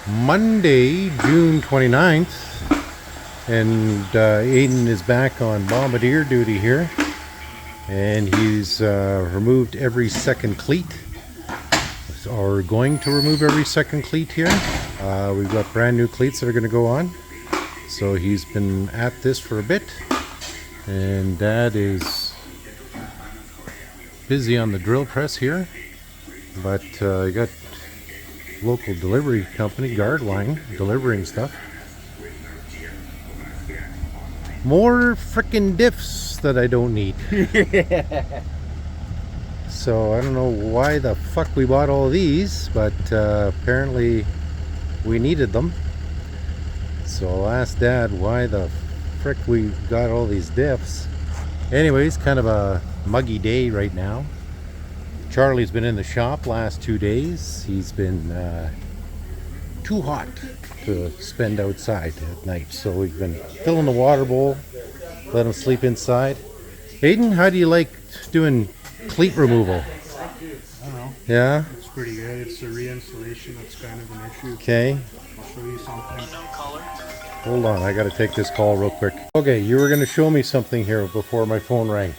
Monday, June 29th, and Aidan is back on Bombardier duty here, and he's removed every second cleat, or going to remove every second cleat here. We've got brand new cleats that are going to go on, so he's been at this for a bit, and Dad is busy on the drill press here, but I got local delivery company, Guardline, delivering stuff. More frickin' diffs that I don't need. So I don't know why the fuck we bought all these, but apparently we needed them. So I'll ask Dad why the frick we got all these diffs. Anyways, kind of a muggy day right now. Charlie's been in the shop last 2 days. He's been too hot to spend outside at night, so we've been filling the water bowl, let him sleep inside. Aidan, how do you like doing cleat removal? I don't know. Yeah? It's pretty good. It's the reinstallation that's kind of an issue. Okay. I'll show you something. Hold on, I gotta take this call real quick. Okay, you were gonna show me something here before my phone rang.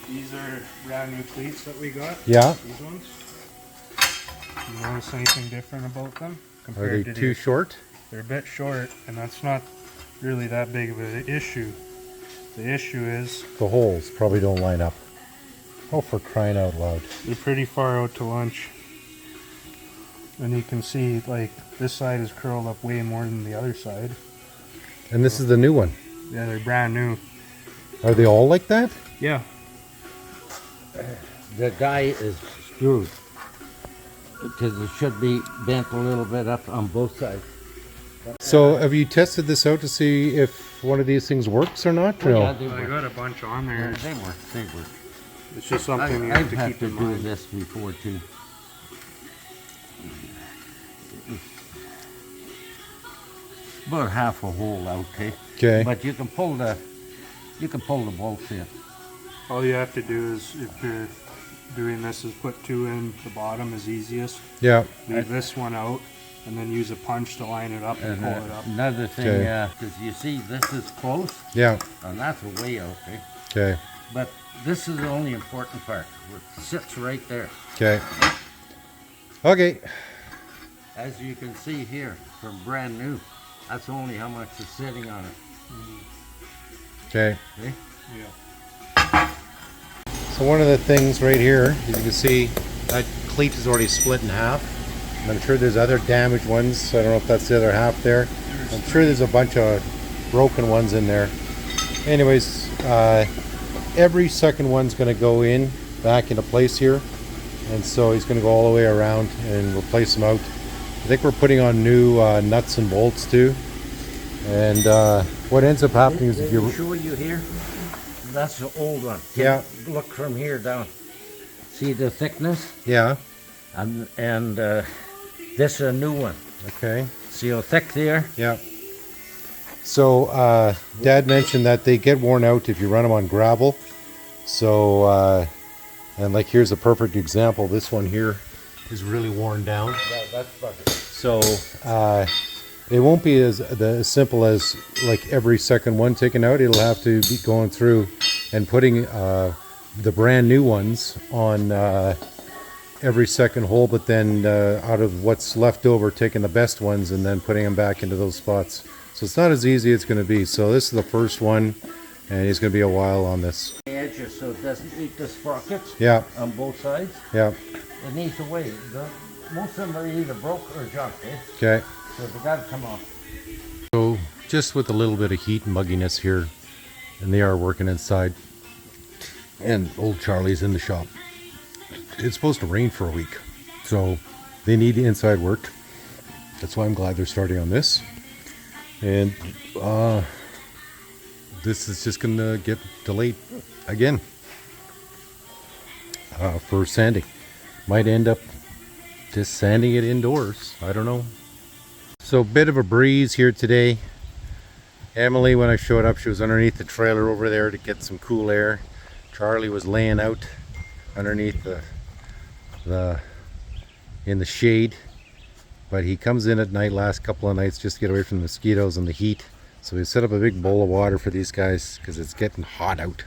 These are brand new cleats that we got. Yeah. These ones. You notice anything different about them? Are they too short? They're a bit short, and that's not really that big of an issue. The issue is The holes probably don't line up. Oh, for crying out loud. they're pretty far out to lunch. And you can see, like, this side is curled up way more than the other side. And this is the new one. Yeah, they're brand new. Are they all like that? Yeah. The guy is screwed because it should be bent a little bit up on both sides. So have you tested this out to see if one of these things works or not? Or Yeah, no? they I work. got a bunch on there. They work. They work. It's just something you I've have to had keep to in do mind. this before too. About half a hole out, okay? Okay. But you can pull the bolts in. All you have to do is, if you're doing this, is put two in the bottom is easiest. Yeah. Leave this one out, and then use a punch to line it up and And pull it up. another thing, Okay. because you see this is close, Yeah. and that's a way out, okay? Okay. But this is the only important part. It sits right there. Okay. Okay. As you can see here, from brand new, that's only how much is sitting on it. Okay. See? Yeah. So one of the things right here, as you can see, that cleat is already split in half. And I'm sure there's other damaged ones. I don't know if that's the other half there. I'm sure there's a bunch of broken ones in there. Anyways, every second one's going to go in back into place here, and so he's going to go all the way around and replace them out. I think we're putting on new nuts and bolts too. And what ends up happening is if Did you I show you here? That's the old one. Yeah. Look from here down. See the thickness? yeah, And this is a new one. okay, See how thick they are? yeah. So Dad mentioned that they get worn out if you run them on gravel. So and like here's a perfect example. This one here is really worn down. Yeah, that's better. So it won't be as simple as like every second one taken out. It'll have to be going through and putting the brand new ones on every second hole, but then out of what's left over, taking the best ones and then putting them back into those spots. So it's not as easy as it's going to be. So this is the first one, and he's going to be a while on this. The edges so it doesn't eat the sprockets Yeah, on both sides. yeah, It needs away. Most of them are either broke or junk, eh? okay. So they gotta come off. So just with a little bit of heat and mugginess here, and they are working inside, and old Charlie's in the shop. It's supposed to rain for a week, so they need inside work. That's why I'm glad they're starting on this. And this is just gonna get delayed again for sanding. Might end up just sanding it indoors. I don't know. So bit of a breeze here today. Emily, when I showed up, she was underneath the trailer over there to get some cool air. Charlie was laying out underneath in the shade. but he comes in at night, last couple of nights, just to get away from the mosquitoes and the heat. So we set up a big bowl of water for these guys because it's getting hot out.